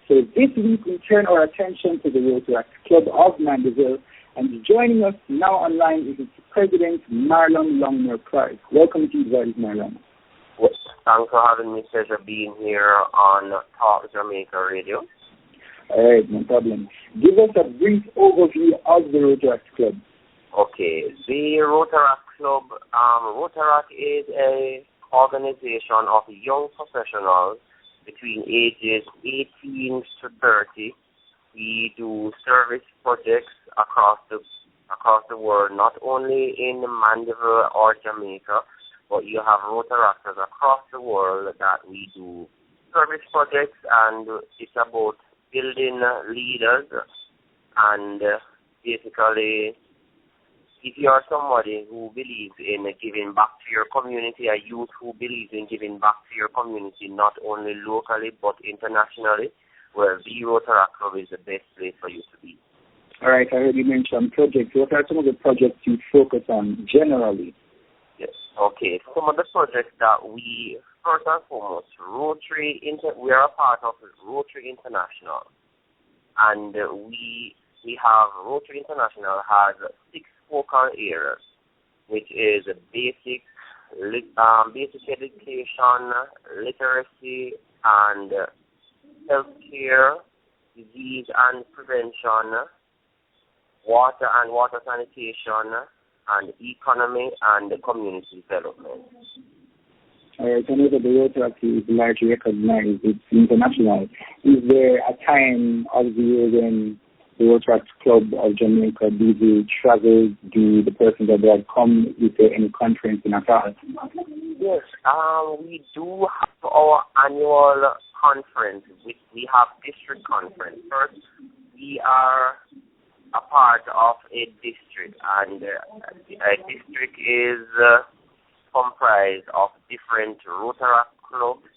So this week we turn our attention to the Rotary Club of Mandeville, and joining us now online is its President, Marlon Longmore President. Welcome to you, Marlon. Well, thanks for having me. Pleasure being here on Talk Jamaica Radio. All right, no problem. Give us a brief overview of the Rotary Club. Okay, the Rotary Club, Rotary is a organization of young professionals between ages 18 to 30. We do service projects across the world, not only in Mandeville or Jamaica, but you have Rotaractors across the world that we do service projects, and it's about building leaders. And basically, if you are somebody who believes in giving back to your community, a youth who believes in giving back to your community, not only locally but internationally, well, the Rotary Club is the best place for you to be. All right, I heard you mention projects. What are some of the projects you focus on generally? Yes. Okay, some of the projects that we, first and foremost, we are a part of Rotary International, and we have Rotary International has 6 focal areas, which is basic education, literacy, and healthcare, disease and prevention, water and water sanitation, and economy and community development. All right, I know that the Rotary is largely recognized. It's international. Is there a time of the year when the Rotary Club of Jamaica do travel? Do the persons abroad come? Is there any conference in Accra? Yes, we do have our annual conference. We have district conference. First, we are a part of a district, and a district is comprised of different Rotary clubs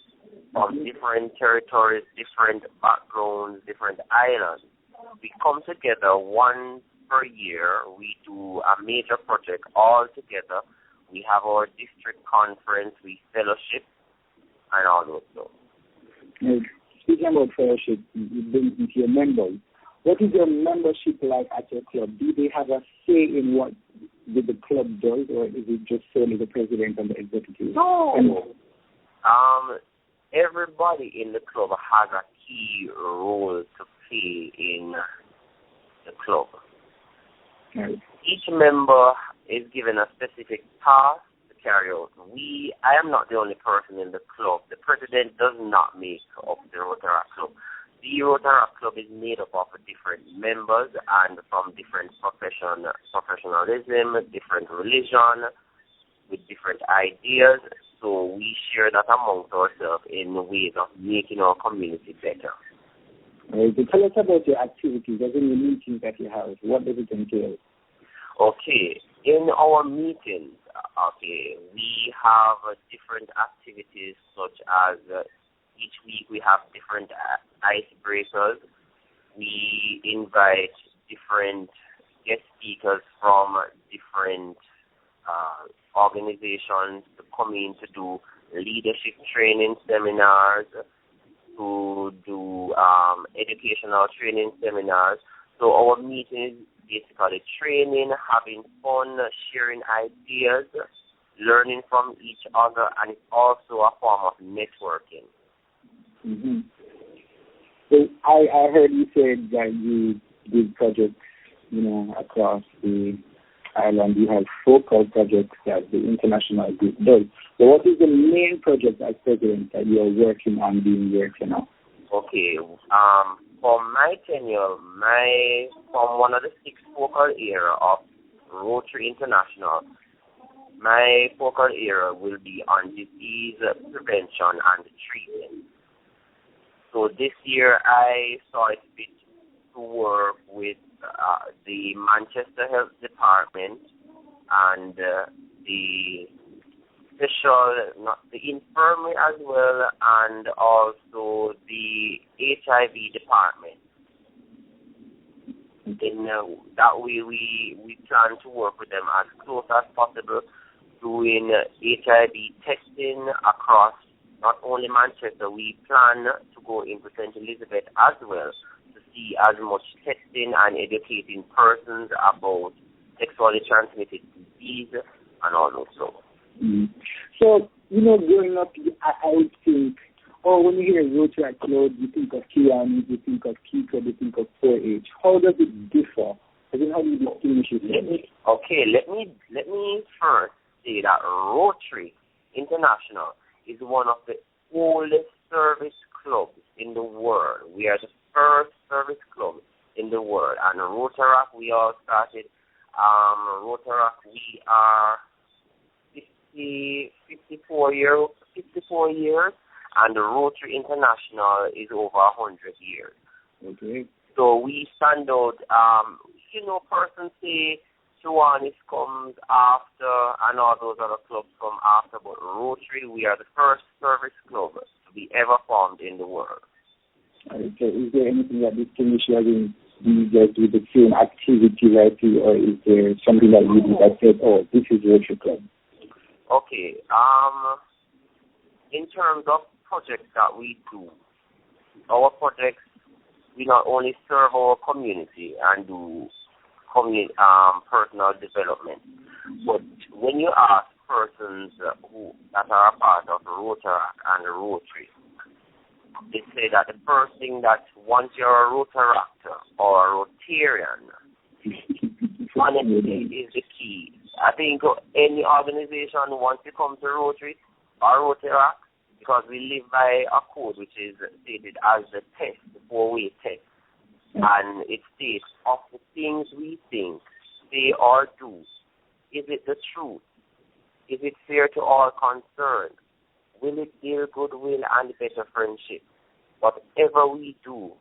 from different territories, different backgrounds, different islands. We come together once per year. We do a major project all together. We have our district conference, we fellowship, and all those things. Speaking about fellowship, you bring into your members. What is your membership like at your club? Do they have a say in what the club does, or is it just solely the president and the executive? No. Everybody in the club has a key role to play in the club. Right. Each member is given a specific task to carry out. I am not the only person in the club. The president does not make up the Rotary Club. The Rotary Club is made up of different members and from different professionalism, different religion, with different ideas. So we share that amongst ourselves in ways of making our community better. Right. So tell us about your activities, as in the meetings that you have. What does it entail? Okay. In our meetings, we have different activities such as each week we have different icebreakers. We invite different guest speakers from different organizations to come in to do leadership training seminars, to do educational training seminars. So our meeting is basically training, having fun, sharing ideas, learning from each other, and it's also a form of networking. Mm-hmm. So I heard you said that you did projects, across the island. You have focal projects that the international group does. So what is the main project as president that you are working on doing work now? Okay. For my tenure, from one of the 6 focal area of Rotary International, my focal area will be on disease prevention and treatment. So this year I saw it fit to work with the Manchester Health Department and the infirmary as well, and also the HIV department. In that way we plan to work with them as close as possible, doing HIV testing across not only Manchester, we plan to go into St. Elizabeth as well to see as much testing and educating persons about sexually transmitted disease and all those stuff. So, growing up, I would think, when you hear Rotary Club, you think of Kian, you think of Key Club, you think of 4-H. How does it differ? How do you distinguish it? Let me first say that Rotary International is one of the oldest service clubs in the world. We are the first service club in the world. And Rotaract, we all started, Rotaract, we are 54 years, and the Rotary International is over 100 years. Okay. So we stand out, persons say Kiwanis comes after and all those other clubs come after, but Rotary, we are the first service club to be ever formed in the world. Okay. Is there anything that distinguishes you guys with the same activity like you, or is there something that you do that says, this is Rotary Club? Okay. In terms of projects that we do, our projects, we not only serve our community and do personal development, but when you ask persons that are a part of Rotaract and Rotary, they say that the first thing that once you're a Rotaractor or a Rotarian, honesty is the key. I think any organization wants to come to Rotary or Rotaract, because we live by a code which is stated as the test, the 4-way test. And it states, of the things we think, say or do, is it the truth? Is it fair to all concerned? Will it build goodwill and better friendship? Whatever we do,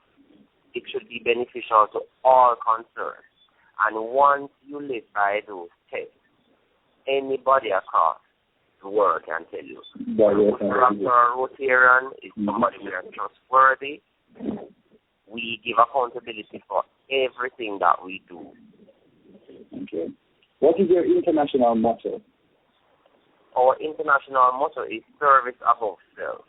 it should be beneficial to all concerned. And once you live by those tests, anybody across the world can tell you. Rotarian is somebody we are trustworthy. We give accountability for everything that we do. Okay. What is your international motto? Our international motto is service above self.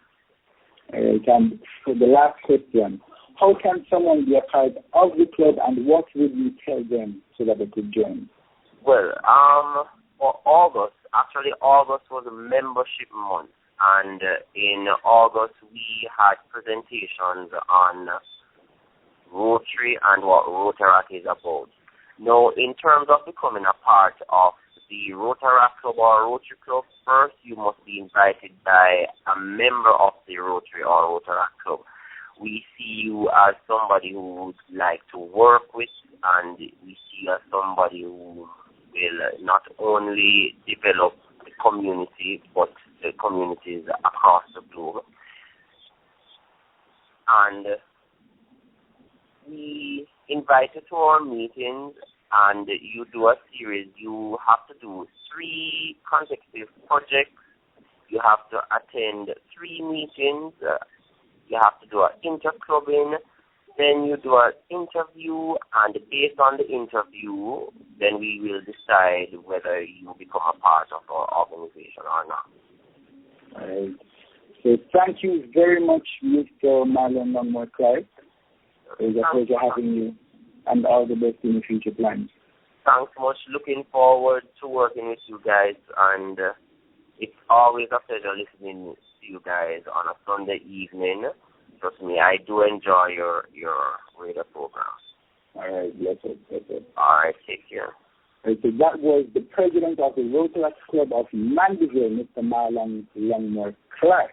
And for the last question, how can someone be a part of the club, and what would you tell them so that they could join? Well, for August was a membership month, and in August we had presentations on Rotary and what Rotaract is about. Now, in terms of becoming a part of the Rotaract Club or Rotary Club, first you must be invited by a member of the Rotary or Rotaract Club. We see you as somebody who would like to work with, and we see you as somebody who will not only develop the community, but the communities across the globe. And we invite you to our meetings, and you do a series. You have to do 3 consecutive projects. You have to attend 3 meetings. You have to do an interclubbing. Then you do an interview, and based on the interview, then we will decide whether you become a part of our organization or not. All right. So thank you very much, Mr. Marlon Longmore President. It was a pleasure having you, and all the best in the future plans. Thanks much. Looking forward to working with you guys, and it's always a pleasure listening to you guys on a Sunday evening. Trust me, I do enjoy your radio program. All right, bless it. All right, take care. Right, so that was the president of the Rotary Club of Mandeville, Mr. Marlon Longmore President.